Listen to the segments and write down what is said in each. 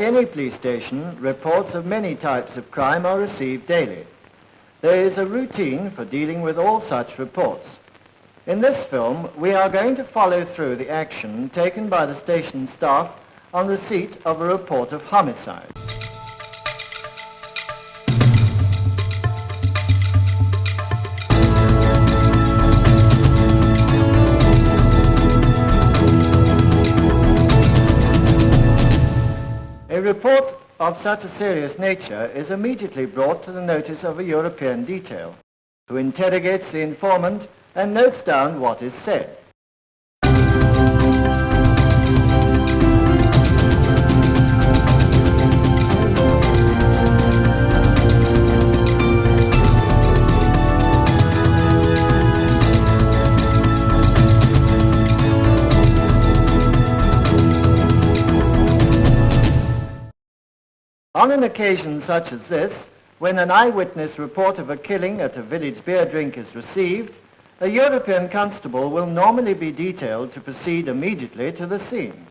At any police station, reports of many types of crime are received daily. There is a routine for dealing with all such reports. In this film, we are going to follow through the action taken by the station staff on receipt of a report of homicide. A report of such a serious nature is immediately brought to the notice of a European detail, who interrogates the informant and notes down what is said. On an occasion such as this, when an eyewitness report of a killing at a village beer drink is received, a European constable will normally be detailed to proceed immediately to the scene.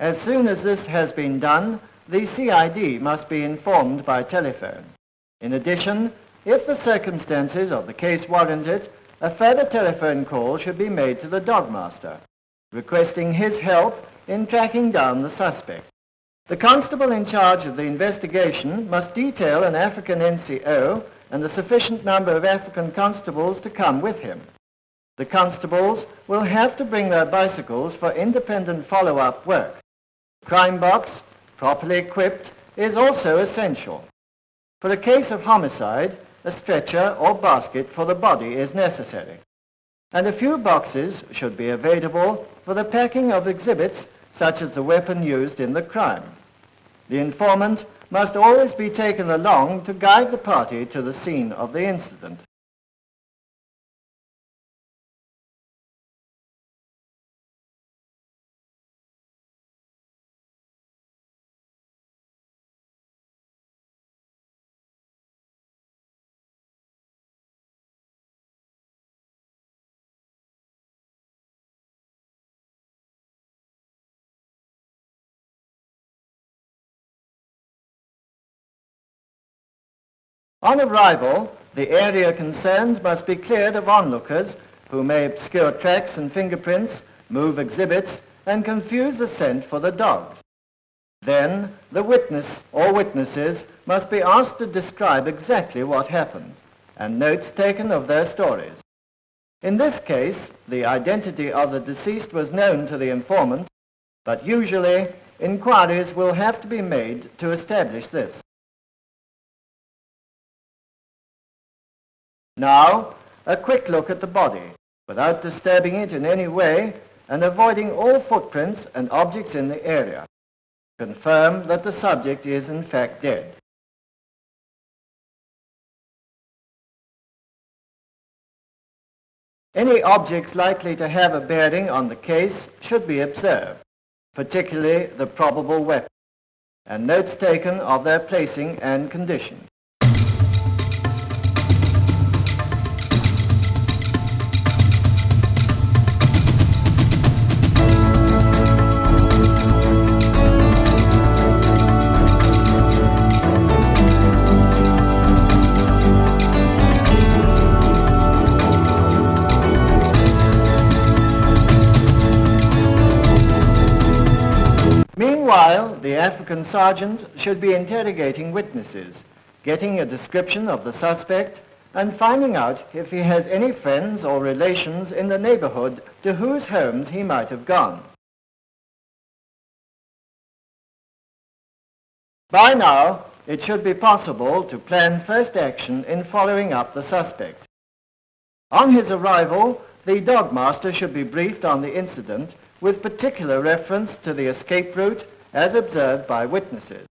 As soon as this has been done, the CID must be informed by telephone. In addition, if the circumstances of the case warrant it, a further telephone call should be made to the dogmaster, requesting his help in tracking down the suspect. The constable in charge of the investigation must detail an African NCO and a sufficient number of African constables to come with him. The constables will have to bring their bicycles for independent follow-up work. Crime box, properly equipped, is also essential. For a case of homicide, a stretcher or basket for the body is necessary, and a few boxes should be available for the packing of exhibits such as the weapon used in the crime. The informant must always be taken along to guide the party to the scene of the incident. On arrival, the area concerned must be cleared of onlookers who may obscure tracks and fingerprints, move exhibits, and confuse the scent for the dogs. Then, the witness or witnesses must be asked to describe exactly what happened, and notes taken of their stories. In this case, the identity of the deceased was known to the informant, but usually, inquiries will have to be made to establish this. Now, a quick look at the body, without disturbing it in any way and avoiding all footprints and objects in the area. Confirm that the subject is in fact dead. Any objects likely to have a bearing on the case should be observed, particularly the probable weapon, and notes taken of their placing and condition. Meanwhile, the African sergeant should be interrogating witnesses, getting a description of the suspect, and finding out if he has any friends or relations in the neighborhood to whose homes he might have gone. By now, it should be possible to plan first action in following up the suspect. On his arrival, the dogmaster should be briefed on the incident with particular reference to the escape route as observed by witnesses.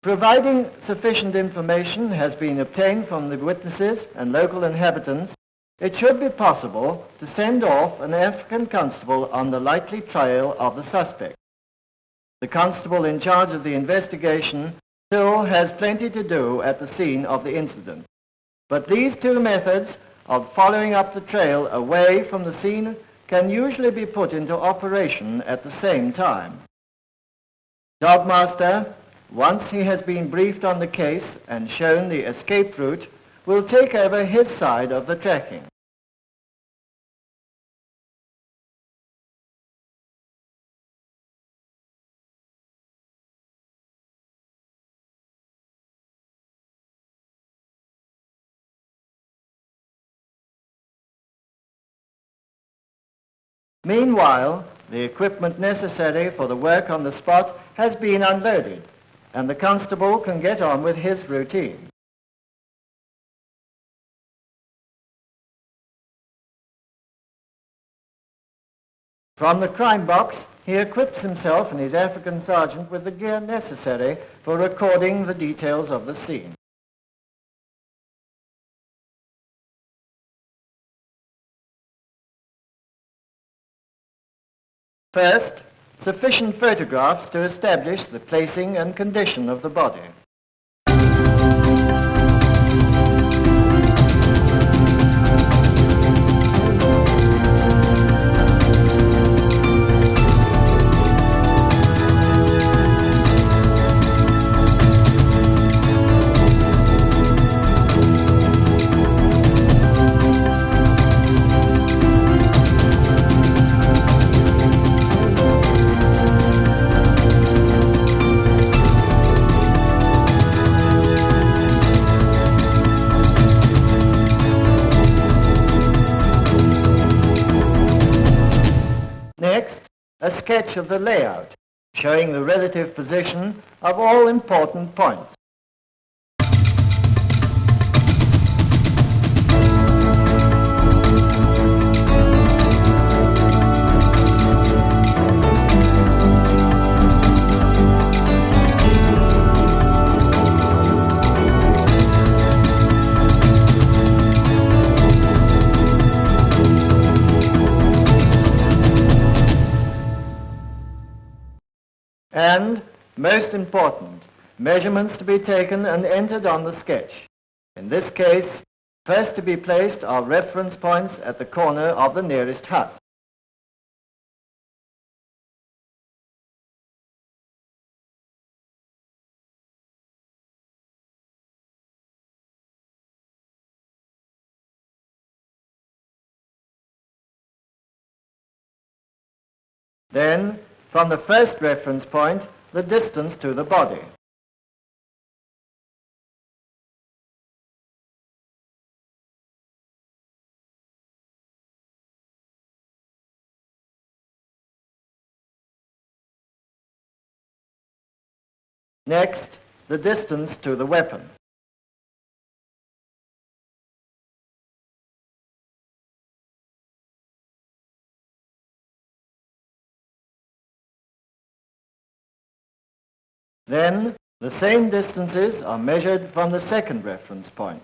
Providing sufficient information has been obtained from the witnesses and local inhabitants, it should be possible to send off an African constable on the likely trail of the suspect. The constable in charge of the investigation still has plenty to do at the scene of the incident. But these two methods of following up the trail away from the scene can usually be put into operation at the same time. Dogmaster, once he has been briefed on the case and shown the escape route, will take over his side of the tracking. Meanwhile, the equipment necessary for the work on the spot has been unloaded, and the constable can get on with his routine. From the crime box, he equips himself and his African sergeant with the gear necessary for recording the details of the scene. First, sufficient photographs to establish the placing and condition of the body. Next, a sketch of the layout, showing the relative position of all important points. And, most important, measurements to be taken and entered on the sketch. In this case, first to be placed are reference points at the corner of the nearest hut. Then, from the first reference point, the distance to the body. Next, the distance to the weapon. Then, the same distances are measured from the second reference point.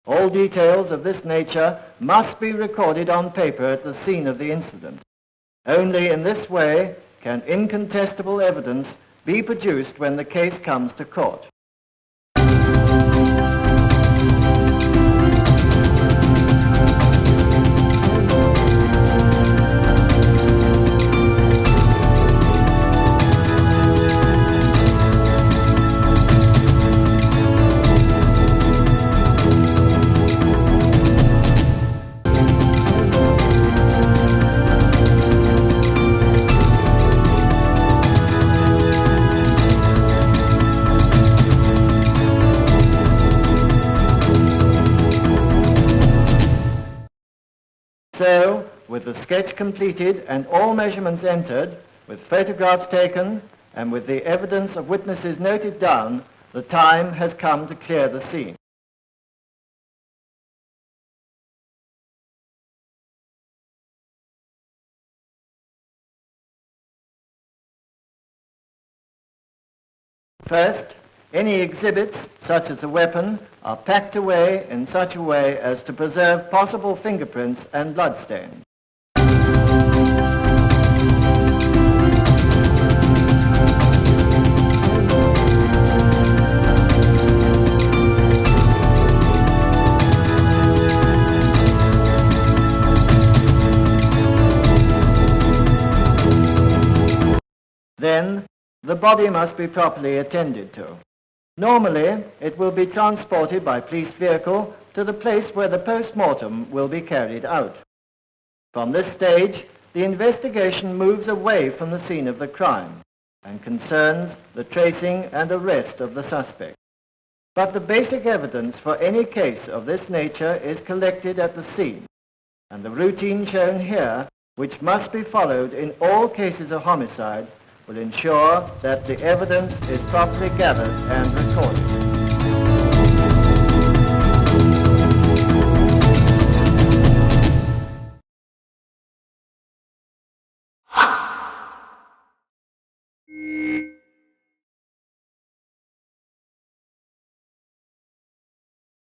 All details of this nature must be recorded on paper at the scene of the incident. Only in this way can incontestable evidence be produced when the case comes to court. So, with the sketch completed and all measurements entered, with photographs taken, and with the evidence of witnesses noted down, the time has come to clear the scene. First, Any exhibits, such as a weapon, are packed away in such a way as to preserve possible fingerprints and bloodstains. Then, the body must be properly attended to. Normally, it will be transported by police vehicle to the place where the post-mortem will be carried out. From this stage, the investigation moves away from the scene of the crime and concerns the tracing and arrest of the suspect. But the basic evidence for any case of this nature is collected at the scene, and the routine shown here, which must be followed in all cases of homicide, will ensure that the evidence is properly gathered and recorded.